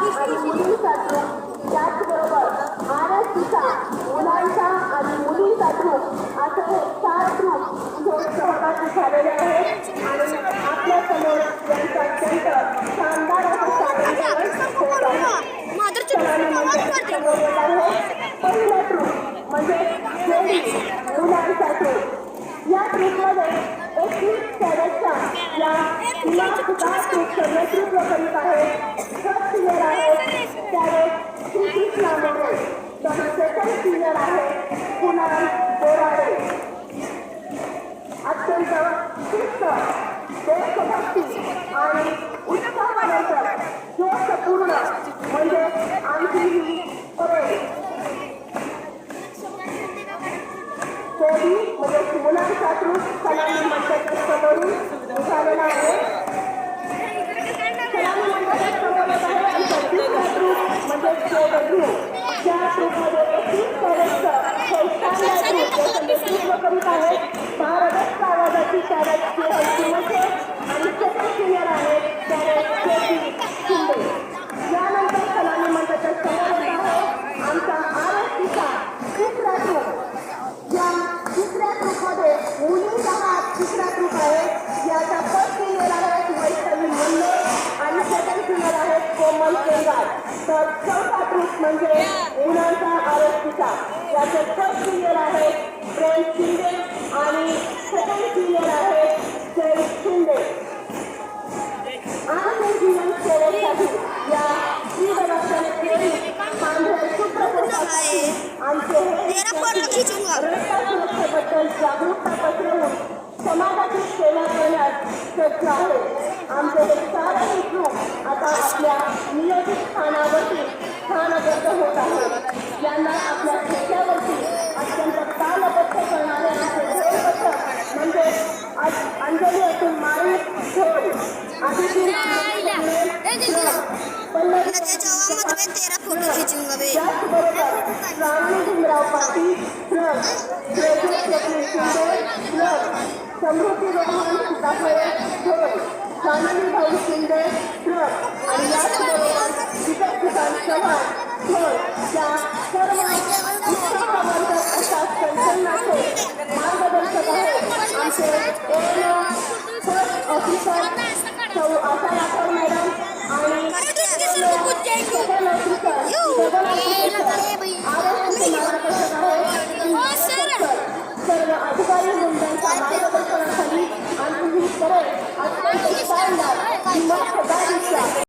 आणि मुलींसाठी, त्याचबरोबर RSCचा मुलांचा आणि मुलींसाठी असे हे 4 ग्रुप इथे सहभागी झालेले आहेत आणि आपल्या समोर यांचा अत्यंत शानदार असं सादरीकरण होत आहे. पहिला ग्रुप म्हणजे मुलांसाठी. या ग्रुपमध्ये 21 कॅडेटच्या या ग्रुपचं नेतृत्व करीत आहेत. फर्स्ट सिनियर आहे कॅडेट श्रीकृष्णा मोरे, तर सेकंड सिनियर आहे कुणाल बोराडे. अत्यंत शिस्त, देशभक्ती आणि उत्साहानंतर जोशपूर्ण म्हणजे आमची ही परेड. तोही म्हणजे मुलांचा ग्रुप सलामी मंचाच्या समोरून निघालेला आहे. सलामी मंचाच्या समोर आहे आमचा दुसरा ग्रुप म्हणजे ग्रुप. ज्या ग्रुपमध्ये 21 कॅडेटचं हे शानदार ग्रुप याचं नेतृत्व करीत आहेत महाराष्ट्र आवाजाची कॅडेट शिवसे आणि सेकंड सिनियर आहे कॅडेट शिंदे. यानंतर सलामी मंचाच्या समोर आहे आमचा RSCचा तिसरा ग्रुप. या तिसऱ्या ग्रुपमध्ये मुलींचा हा तिसरा ग्रुप आहे. याचा फर्स्ट सिनियर आहे वैष्णवी मुंडे आणि सेकंड सिनियर आहे कोमल केंगार. तर चौथा ग्रुप म्हणजे मुलांचा RSCचा. याचे फर्स्ट सिनियर आहे प्रेम शिंदे आणि सेकंड सिनियर आहे जय शिंदे. आणि जीवन सेवेसाठी या श्रीदर्शन आमचे सुरक्षेबद्दल जागरूकता पसरवून समाजाची सेवा करण्यास सज्ज आहे. आमचे हे 4 ग्रुप आता आपल्या नियोजित स्थानावरती स्थानबद्ध होत आहेत. यांना आपल्या खेळावरती अत्यंत तालबद्ध करणारे आमचे ध्येयबद्ध म्हणजे अंजली असून माळी ढोल त्याचबरोबर रामणी भीमराव पाटील समृद्धी रोहन सीताफळे ढोल, चांदणी भाऊ शिंदे आणि याचबरोबर दीपक किसान चव्हाण ढोल या सर्व उत्साहवर्धक अशा संचलनाचे मार्गदर्शक आहेत आमचे